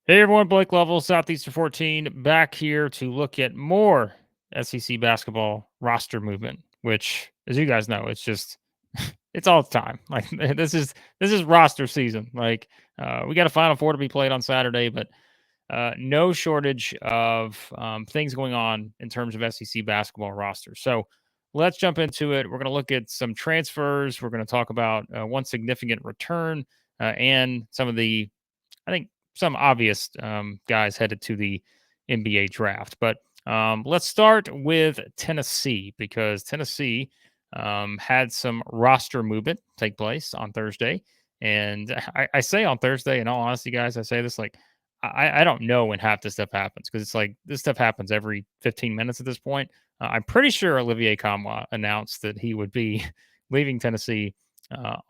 Hey everyone, Blake Lovell, Southeastern 14, back here to look at more SEC basketball roster movement, which, as you guys know, it's just it's all the time. Like this is roster season. Like we got a Final Four to be played on Saturday, but no shortage of things going on in terms of SEC basketball rosters. So let's jump into it. We're going to look at some transfers. We're going to talk about one significant return and some of the I think some obvious guys headed to the NBA draft. But let's start with Tennessee because Tennessee had some roster movement take place on Thursday. And I say on Thursday, in all honesty, guys, I say this like I don't know when half this stuff happens because it's like this stuff happens every 15 minutes at this point. I'm pretty sure Olivier Nkamhoua announced that he would be leaving Tennessee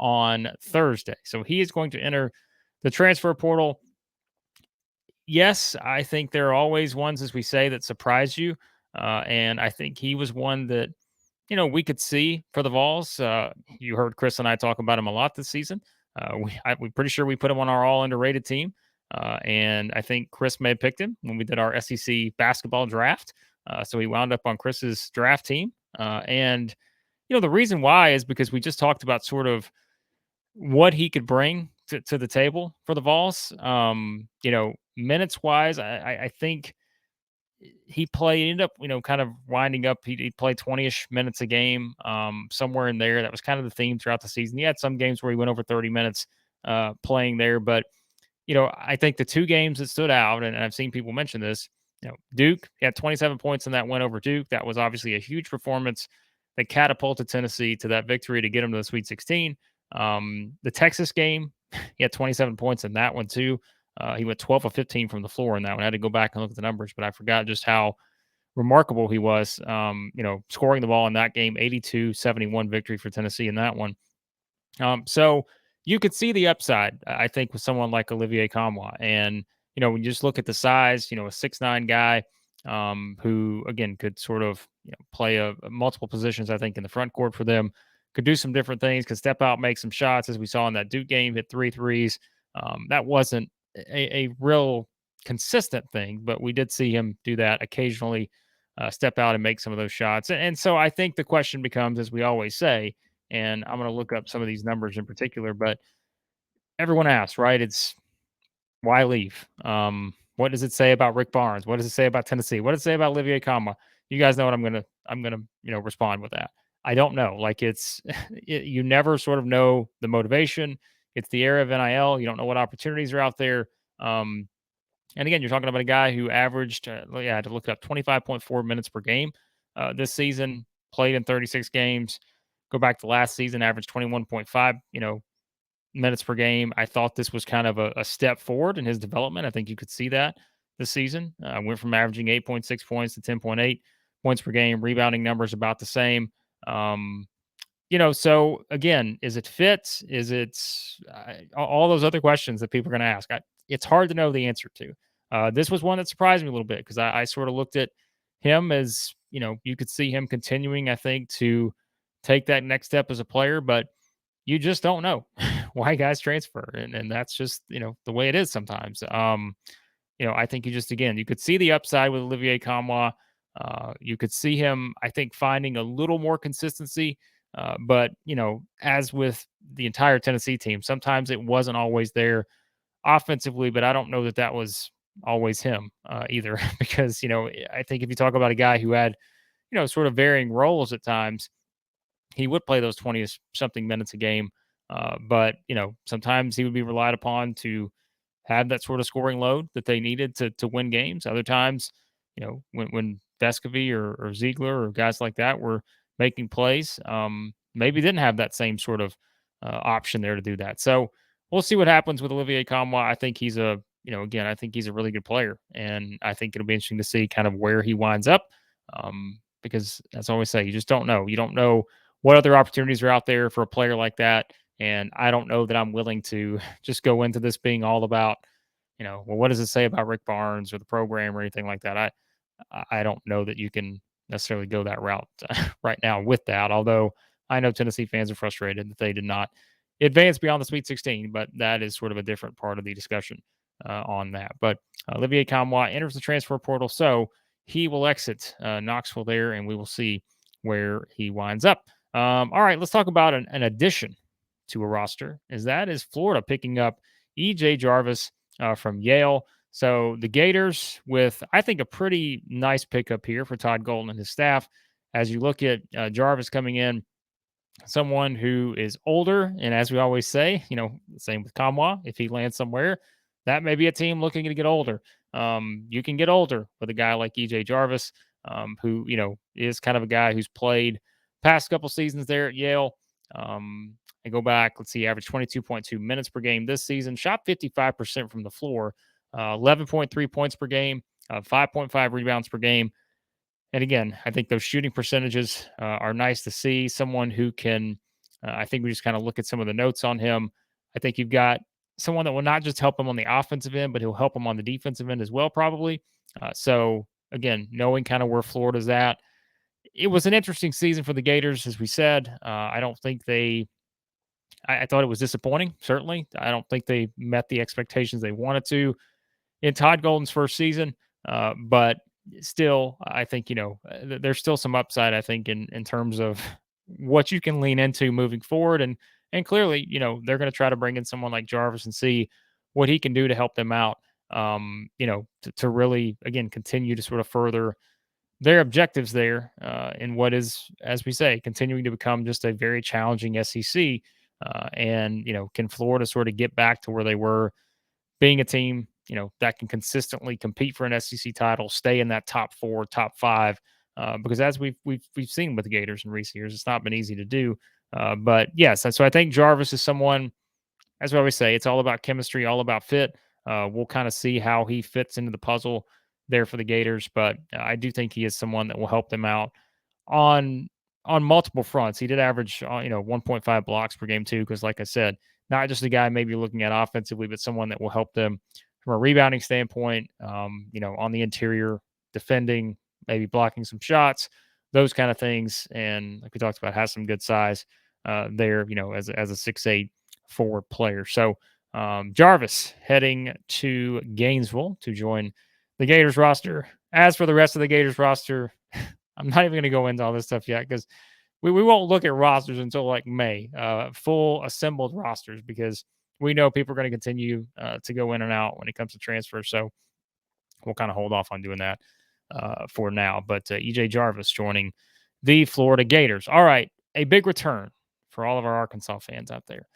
on Thursday. So he is going to enter the transfer portal. Yes, I think there are always ones, as we say, that surprise you. And I think he was one that, we could see for the Vols. You heard Chris and I talk about him a lot this season. We're pretty sure we put him on our all underrated team. And I think Chris may have picked him when we did our SEC basketball draft. So he wound up on Chris's draft team. And, the reason why is because we just talked about sort of what he could bring to the table for the Vols. Minutes wise, I think he ended up, kind of winding up. He played 20-ish minutes a game, somewhere in there. That was kind of the theme throughout the season. He had some games where he went over 30 minutes playing there, but I think the two games that stood out, and I've seen people mention this, Duke, he had 27 points in that win over Duke. That was obviously a huge performance that catapulted Tennessee to that victory to get him to the Sweet 16. The Texas game, he had 27 points in that one too. He went 12 of 15 from the floor in that one. I had to go back and look at the numbers, but I forgot just how remarkable he was, scoring the ball in that game, 82-71 victory for Tennessee in that one. So you could see the upside, I think, with someone like Olivier Nkamhoua. And, when you just look at the size, a 6'9" guy who, again, could sort of play multiple positions, I think, in the front court for them, could do some different things, could step out, make some shots, as we saw in that Duke game, hit 3 threes. That wasn't a real consistent thing, but we did see him do that occasionally, step out and make some of those shots. And so I think the question becomes, as we always say, and I'm going to look up some of these numbers in particular, but everyone asks, right? It's why leave? What does it say about Rick Barnes? What does it say about Tennessee? What does it say about Olivier Nkamhoua? You guys know what I'm gonna respond with that. I don't know. Like you never sort of know the motivation. It's the era of NIL. You don't know what opportunities are out there. Um, and again, you're talking about a guy who averaged, I had to look it up, 25.4 minutes per game this season, played in 36 games. Go back to last season, averaged 21.5, minutes per game. I thought this was kind of a step forward in his development. I think you could see that this season. Went from averaging 8.6 points to 10.8 points per game. Rebounding numbers about the same. So again, is it fit? Is it all those other questions that people are going to ask? It's hard to know the answer to. This was one that surprised me a little bit because I sort of looked at him as, you could see him continuing, I think, to take that next step as a player, but you just don't know why guys transfer. And that's just, the way it is sometimes. I think you could see the upside with Olivier Nkamhoua. You could see him, I think, finding a little more consistency. But, as with the entire Tennessee team, sometimes it wasn't always there offensively, but I don't know that was always him either. Because, I think if you talk about a guy who had, sort of varying roles at times, he would play those 20 something minutes a game. But, sometimes he would be relied upon to have that sort of scoring load that they needed to win games. Other times, when Vescovy or Ziegler or guys like that were making plays, maybe didn't have that same sort of option there to do that. So we'll see what happens with Olivier Nkamhoua. I think he's I think he's a really good player, and I think it'll be interesting to see kind of where he winds up. Because as I always say, you just don't know. You don't know what other opportunities are out there for a player like that. And I don't know that I'm willing to just go into this being all about, well, what does it say about Rick Barnes or the program or anything like that? I don't know that you can necessarily go that route right now with that. Although I know Tennessee fans are frustrated that they did not advance beyond the Sweet 16, but that is sort of a different part of the discussion. on that. But Olivier Nkamhoua enters the transfer portal, so he will exit Knoxville there, and we will see where he winds up. All right, let's talk about an addition to a roster. That is Florida picking up EJ Jarvis from Yale. So the Gators with, I think, a pretty nice pickup here for Todd Golden and his staff. As you look at Jarvis coming in, someone who is older, and as we always say, same with Kamwa. If he lands somewhere, that may be a team looking to get older. You can get older with a guy like EJ Jarvis, who is kind of a guy who's played past couple seasons there at Yale. I go back, let's see, averaged 22.2 minutes per game this season, shot 55% from the floor, 11.3 points per game, 5.5 rebounds per game. And again, I think those shooting percentages are nice to see. Someone who can, I think we just kind of look at some of the notes on him. I think you've got someone that will not just help him on the offensive end, but he'll help him on the defensive end as well, probably. So again, knowing kind of where Florida's at, it was an interesting season for the Gators, as we said. I don't think I thought it was disappointing, certainly. I don't think they met the expectations they wanted to in Todd Golden's first season. But still, I think, there's still some upside, I think, in terms of what you can lean into moving forward. And clearly, they're going to try to bring in someone like Jarvis and see what he can do to help them out, to really, again, continue to sort of further their objectives there in what is, as we say, continuing to become just a very challenging SEC. And, can Florida sort of get back to where they were being a team, that can consistently compete for an SEC title, stay in that top 4, top 5, because as we've seen with the Gators in recent years, it's not been easy to do. But yes, so I think Jarvis is someone, as we always say, it's all about chemistry, all about fit. We'll kind of see how he fits into the puzzle there for the Gators, but I do think he is someone that will help them out on multiple fronts. He did average 1.5 blocks per game too, because like I said, not just a guy maybe looking at offensively, but someone that will help them from a rebounding standpoint. On the interior, defending, maybe blocking some shots, those kind of things. And like we talked about, has some good size there. As a 6'8" forward player. So Jarvis heading to Gainesville to join the Gators roster. As for the rest of the Gators roster, I'm not even going to go into all this stuff yet because we won't look at rosters until like May, full assembled rosters, because we know people are going to continue to go in and out when it comes to transfers. So we'll kind of hold off on doing that for now. But EJ Jarvis joining the Florida Gators. All right, a big return for all of our Arkansas fans out there.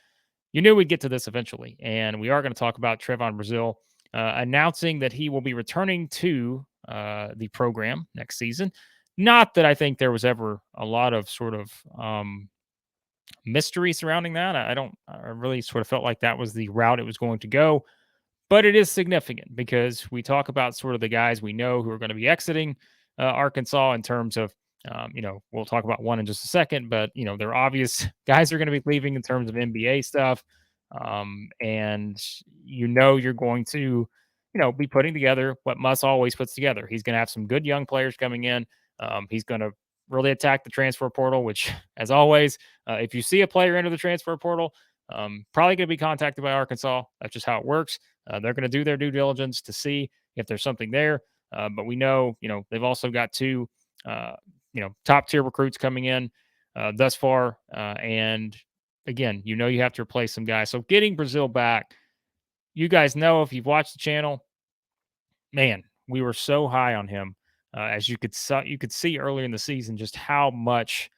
You knew we'd get to this eventually, and we are going to talk about Trevon Brazile announcing that he will be returning to the program next season. Not that I think there was ever a lot of sort of mystery surrounding that. I really sort of felt like that was the route it was going to go, but it is significant because we talk about sort of the guys we know who are going to be exiting Arkansas in terms of, we'll talk about one in just a second, but, they're obvious guys are going to be leaving in terms of NBA stuff. And, you're going to, be putting together what Muss always puts together. He's going to have some good young players coming in. He's going to really attack the transfer portal, which, as always, if you see a player enter the transfer portal, probably going to be contacted by Arkansas. That's just how it works. They're going to do their due diligence to see if there's something there. But we know, they've also got two, top tier recruits coming in thus far. And again, you have to replace some guys. So getting Brazile back, you guys know if you've watched the channel, man, we were so high on him. As you could see earlier in the season, just how much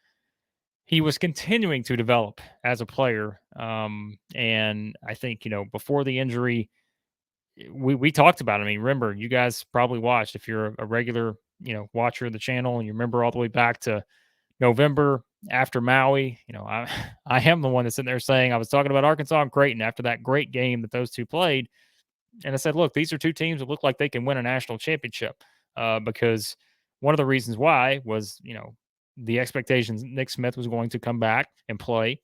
he was continuing to develop as a player. And I think, before the injury, we talked about it. I mean, remember, you guys probably watched, if you're a regular, watcher of the channel, and you remember all the way back to November after Maui, I am the one that's sitting there saying I was talking about Arkansas and Creighton after that great game that those two played. And I said, look, these are two teams that look like they can win a national championship because one of the reasons why was, the expectations Nick Smith was going to come back and play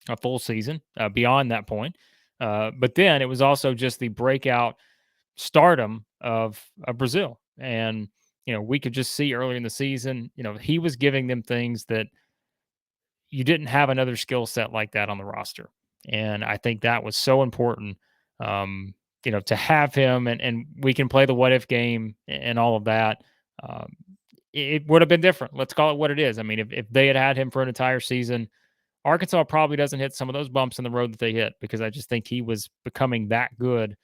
a full season beyond that point. But then it was also just the breakout stardom of Brazile. And, we could just see earlier in the season, he was giving them things that you didn't have another skill set like that on the roster. And I think that was so important to have him and we can play the what if game and all of that. Um, it would have been different. Let's call it what it is. I mean, if they had him for an entire season, Arkansas probably doesn't hit some of those bumps in the road that they hit because I just think he was becoming that good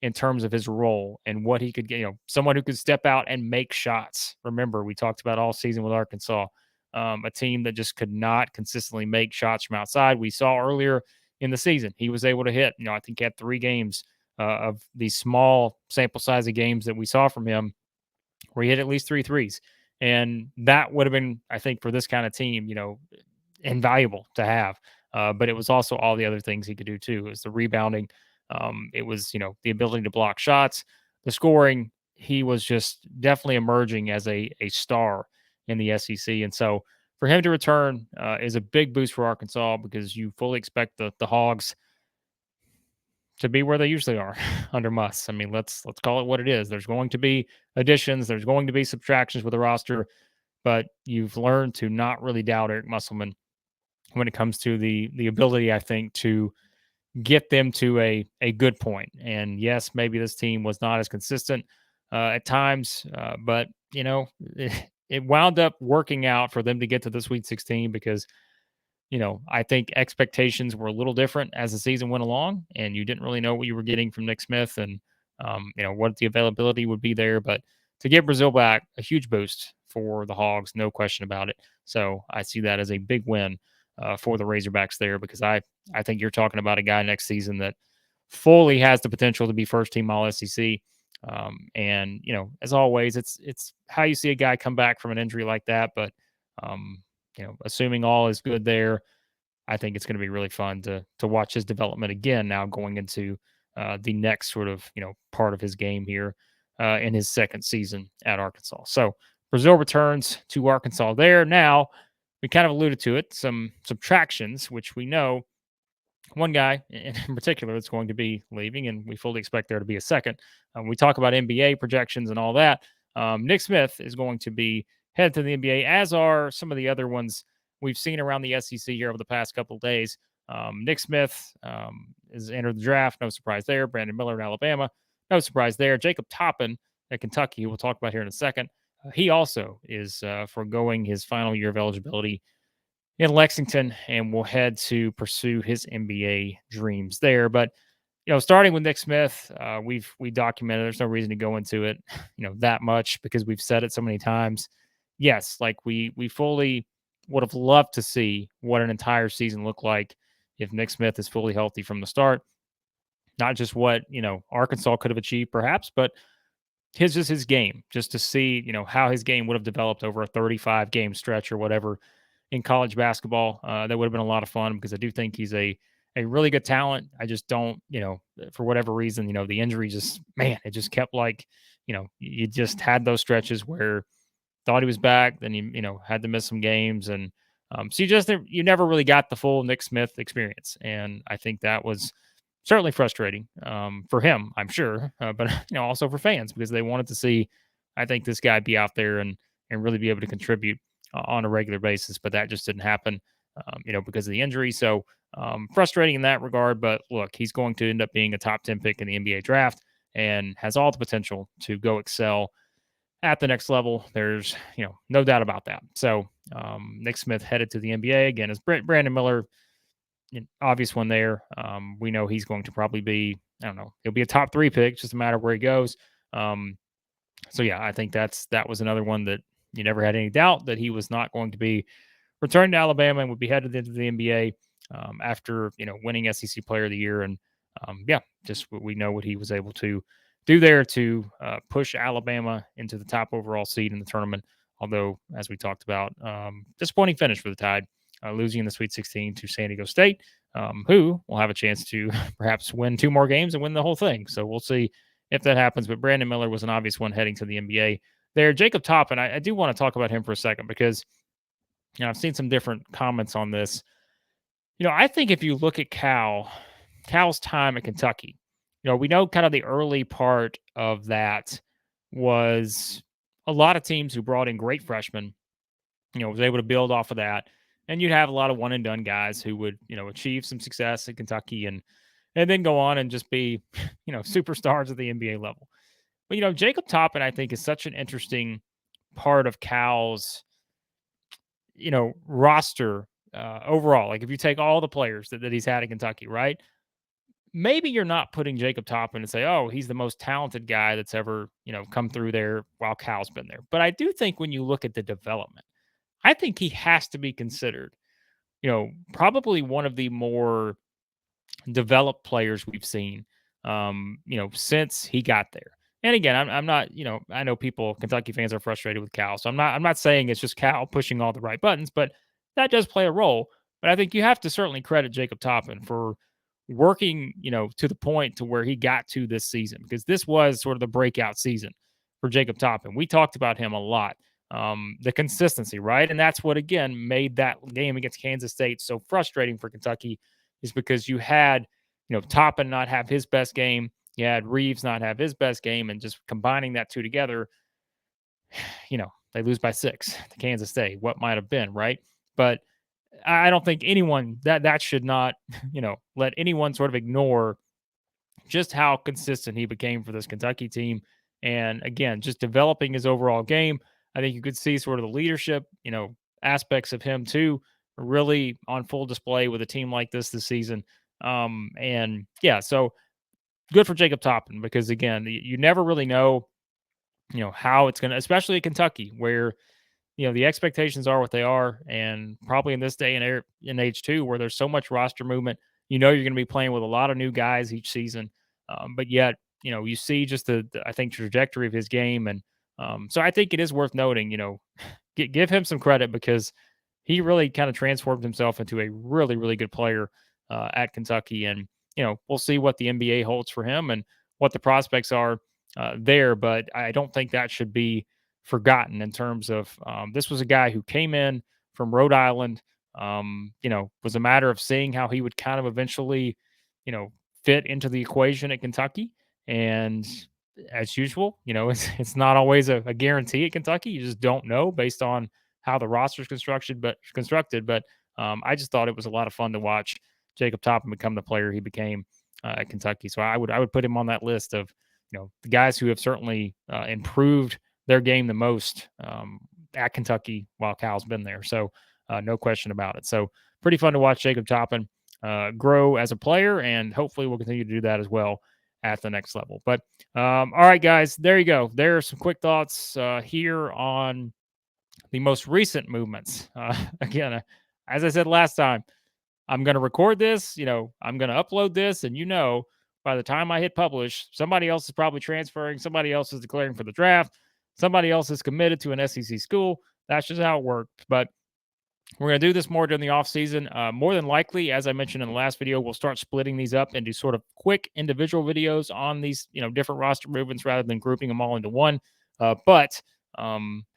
in terms of his role and what he could get, someone who could step out and make shots. Remember, we talked about all season with Arkansas, a team that just could not consistently make shots from outside. We saw earlier in the season, he was able to hit, I think he had 3 games of these small sample size of games that we saw from him where he hit at least 3 threes. And that would have been, I think, for this kind of team, invaluable to have. But it was also all the other things he could do too. It was the rebounding. It was, the ability to block shots, the scoring. He was just definitely emerging as a star in the SEC. And so for him to return is a big boost for Arkansas because you fully expect the Hogs to be where they usually are under Muss. I mean, let's call it what it is. There's going to be additions, there's going to be subtractions with the roster, but you've learned to not really doubt Eric Musselman when it comes to the ability, I think, to get them to a good point. And yes, maybe this team was not as consistent at times, but it wound up working out for them to get to the Sweet 16 because I think expectations were a little different as the season went along, and you didn't really know what you were getting from Nick Smith and what the availability would be there. But to get Brazile back, a huge boost for the Hogs, no question about it. So I see that as a big win for the Razorbacks there because I think you're talking about a guy next season that fully has the potential to be first team All SEC. And as always, it's how you see a guy come back from an injury like that. But assuming all is good there, I think it's going to be really fun to watch his development again now going into the next sort of part of his game here in his second season at Arkansas. So Brazile returns to Arkansas there. Now we kind of alluded to it, some subtractions, which we know one guy in particular that's going to be leaving, and we fully expect there to be a second. We talk about NBA projections and all that. Nick Smith is going to be headed to the NBA, as are some of the other ones we've seen around the SEC here over the past couple of days. Nick Smith is entered the draft. No surprise there. Brandon Miller in Alabama. No surprise there. Jacob Toppin at Kentucky, who we'll talk about here in a second. He also is foregoing his final year of eligibility in Lexington and will head to pursue his NBA dreams there. But starting with Nick Smith, we documented. There's no reason to go into it, that much because we've said it so many times. Yes, like we fully would have loved to see what an entire season looked like if Nick Smith is fully healthy from the start. Not just what Arkansas could have achieved, perhaps, but his game, just to see how his game would have developed over a 35 game stretch or whatever in college basketball. That would have been a lot of fun because I do think he's a really good talent. I just don't, for whatever reason, the injury just, man, it just kept like, you just had those stretches where thought he was back, then you had to miss some games. And so you never really got the full Nick Smith experience. And I think that was certainly frustrating for him, I'm sure, but also for fans because they wanted to see, I think, this guy be out there and really be able to contribute on a regular basis. But that just didn't happen, because of the injury. So frustrating in that regard. But look, he's going to end up being a top 10 pick in the NBA draft and has all the potential to go excel at the next level. There's no doubt about that. So Nick Smith headed to the NBA again as Brandon Miller. Obvious one there. We know he's going to probably be, I don't know, he'll be a top 3 pick, just a matter of where he goes. So yeah, I think that was another one that you never had any doubt that he was not going to be returned to Alabama and would be headed into the NBA after winning SEC Player of the Year. And just we know what he was able to do there to push Alabama into the top overall seed in the tournament. Although, as we talked about, disappointing finish for the Tide, losing in the Sweet 16 to San Diego State, who will have a chance to perhaps win 2 more games and win the whole thing. So we'll see if that happens. But Brandon Miller was an obvious one heading to the NBA there. Jacob Toppin, I do want to talk about him for a second because I've seen some different comments on this. I think if you look at Cal's time at Kentucky, we know kind of the early part of that was a lot of teams who brought in great freshmen, was able to build off of that. And you'd have a lot of one and done guys who would, achieve some success at Kentucky and and then go on and just be, superstars at the NBA level. But, Jacob Toppin, I think, is such an interesting part of Cal's, roster overall. Like if you take all the players that he's had in Kentucky, right? Maybe you're not putting Jacob Toppin and say, oh, he's the most talented guy that's ever, come through there while Cal's been there. But I do think when you look at the development, I think he has to be considered, probably one of the more developed players we've seen, since he got there. And again, I'm not, I know Kentucky fans are frustrated with Cal, so I'm not saying it's just Cal pushing all the right buttons, but that does play a role. But I think you have to certainly credit Jacob Toppin for working, to the point to where he got to this season, because this was sort of the breakout season for Jacob Toppin. We talked about him a lot, the consistency, right? And that's what again made that game against Kansas State so frustrating for Kentucky, is because you had, Toppin not have his best game, you had Reeves not have his best game, and just combining that two together, they lose by 6 to Kansas State. What might have been, right? But I don't think anyone that should not, let anyone sort of ignore just how consistent he became for this Kentucky team. And again, just developing his overall game. I think you could see sort of the leadership, aspects of him too, really on full display with a team like this season. And yeah, so good for Jacob Toppin, because again, you never really know, how it's going to, especially at Kentucky, where, the expectations are what they are. And probably in this day and age too, where there's so much roster movement, you're going to be playing with a lot of new guys each season. But yet, you see just I think, trajectory of his game. And so I think it is worth noting, give him some credit, because he really kind of transformed himself into a really, really good player at Kentucky. And, we'll see what the NBA holds for him and what the prospects are there. But I don't think that should be forgotten in terms of this was a guy who came in from Rhode Island. Was a matter of seeing how he would kind of eventually, fit into the equation at Kentucky. And as usual, it's not always a guarantee at Kentucky. You just don't know based on how the roster is constructed. But I just thought it was a lot of fun to watch Jacob Toppin become the player he became at Kentucky. So I would put him on that list of, the guys who have certainly improved their game the most at Kentucky while Cal's been there. So no question about it. So pretty fun to watch Jacob Toppin grow as a player, and hopefully we'll continue to do that as well at the next level. But all right, guys, there you go. There are some quick thoughts here on the most recent movements. Again, as I said last time, I'm going to record this, I'm going to upload this, and by the time I hit publish, somebody else is probably transferring, somebody else is declaring for the draft, somebody else is committed to an SEC school. That's just how it works. But we're going to do this more during the offseason. More than likely, as I mentioned in the last video, we'll start splitting these up into sort of quick individual videos on these, different roster movements rather than grouping them all into one. But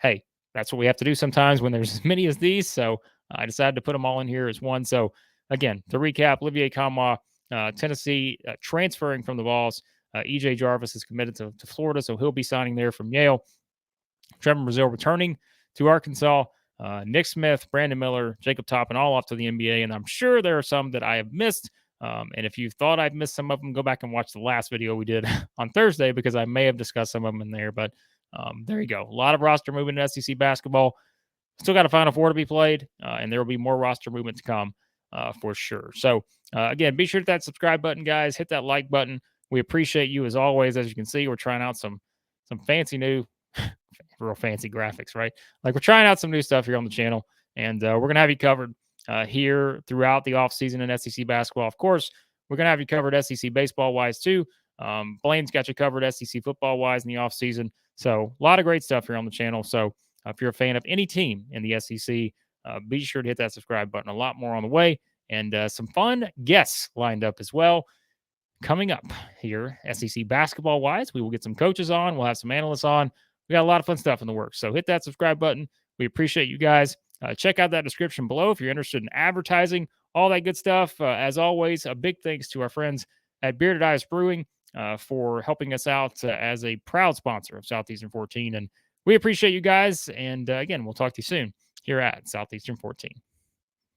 hey, that's what we have to do sometimes when there's as many as these. So I decided to put them all in here as one. So again, to recap, Olivier Nkamhoua, Tennessee, transferring from the Vols. EJ Jarvis is committed to Florida, so he'll be signing there from Yale. Trevon Brazile returning to Arkansas. Nick Smith, Brandon Miller, Jacob Toppin, all off to the NBA. And I'm sure there are some that I have missed. And if you thought I've missed some of them, go back and watch the last video we did on Thursday, because I may have discussed some of them in there. But there you go. A lot of roster movement in SEC basketball. Still got a Final Four to be played, and there will be more roster movement to come for sure. So, again, be sure to hit that subscribe button, guys. Hit that like button. We appreciate you as always. As you can see, we're trying out some fancy new, real fancy graphics, right? Like we're trying out some new stuff here on the channel, and we're going to have you covered here throughout the offseason in SEC basketball. Of course, we're going to have you covered SEC baseball-wise too. Blaine's got you covered SEC football-wise in the offseason. So a lot of great stuff here on the channel. So if you're a fan of any team in the SEC, be sure to hit that subscribe button. A lot more on the way, and some fun guests lined up as well coming up here, SEC basketball-wise. We will get some coaches on. We'll have some analysts on. We got a lot of fun stuff in the works. So hit that subscribe button. We appreciate you guys. Check out that description below if you're interested in advertising, all that good stuff. As always, a big thanks to our friends at Bearded Iris Brewing for helping us out as a proud sponsor of Southeastern 14. And we appreciate you guys. And again, we'll talk to you soon here at Southeastern 14.